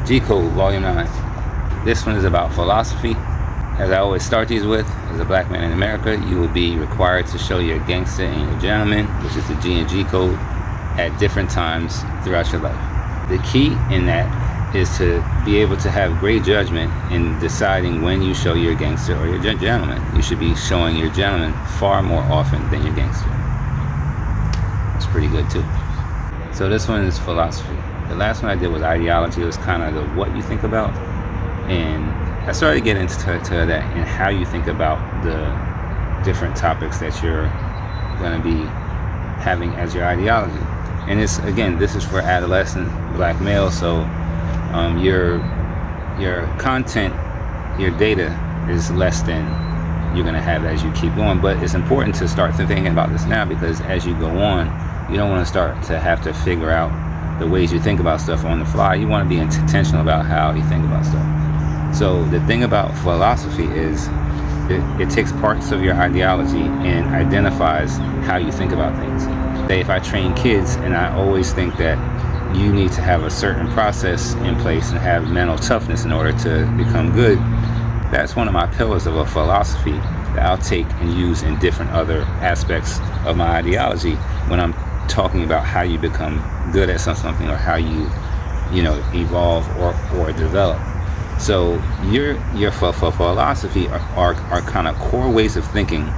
G Code, Volume 9. This one is about philosophy. As I always start these with, as a black man in America, you will be required to show your gangster and your gentleman, which is the G and G code, at different times throughout your life. The key in that is to be able to have great judgment in deciding when you show your gangster or your gentleman. You should be showing your gentleman far more often than your gangster. That's pretty good too. So this one is philosophy. The last one I did was ideology. It was kind of the what you think about, and I started getting into that and how you think about the different topics that you're going to be having as your ideology. And it's, again, this is for adolescent black males, so your content, your data is less than you're going to have as you keep going. But it's important to start thinking about this now, because as you go on, you don't want to start to have to figure out the ways you think about stuff on the fly. You want to be intentional about how you think about stuff. So the thing about philosophy is it takes parts of your ideology and identifies how you think about things. Say if I train kids and I always think that you need to have a certain process in place and have mental toughness in order to become good, that's one of my pillars of a philosophy that I'll take and use in different other aspects of my ideology when I'm talking about how you become good at something, or how you evolve or develop. So your philosophy are kind of core ways of thinking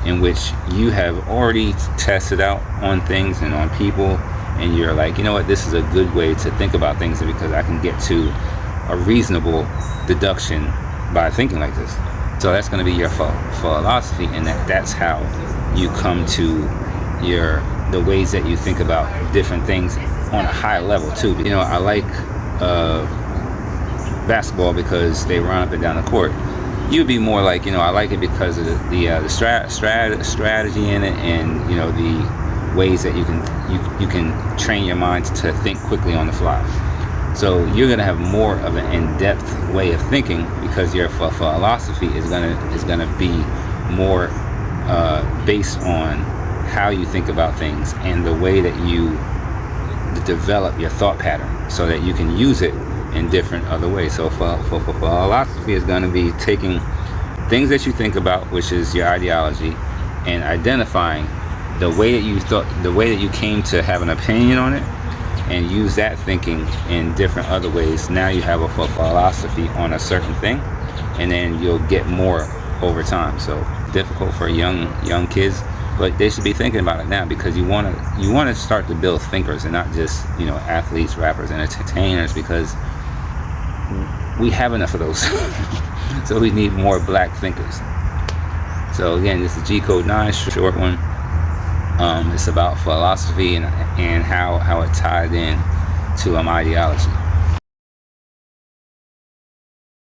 in which you have already tested out on things and on people, and you're like, you know what, this is a good way to think about things because I can get to a reasonable deduction by thinking like this. So that's going to be your philosophy, and that's how you come to the ways that you think about different things on a high level too. I like basketball because they run up and down the court. You'd be more like, I like it because of the strategy in it, and the ways that you can train your mind to think quickly on the fly. So you're gonna have more of an in-depth way of thinking because your philosophy is gonna be more based on how you think about things and the way that you develop your thought pattern, so that you can use it in different other ways. So philosophy is going to be taking things that you think about, which is your ideology, and identifying the way that you came to have an opinion on it, and use that thinking in different other ways. Now you have a philosophy on a certain thing, and then you'll get more over time. So difficult for young kids, but they should be thinking about it now, because you want to start to build thinkers and not just athletes, rappers, and entertainers, because we have enough of those. So we need more black thinkers. So again, this is G Code 9, short one. It's about philosophy and how it tied in to ideology.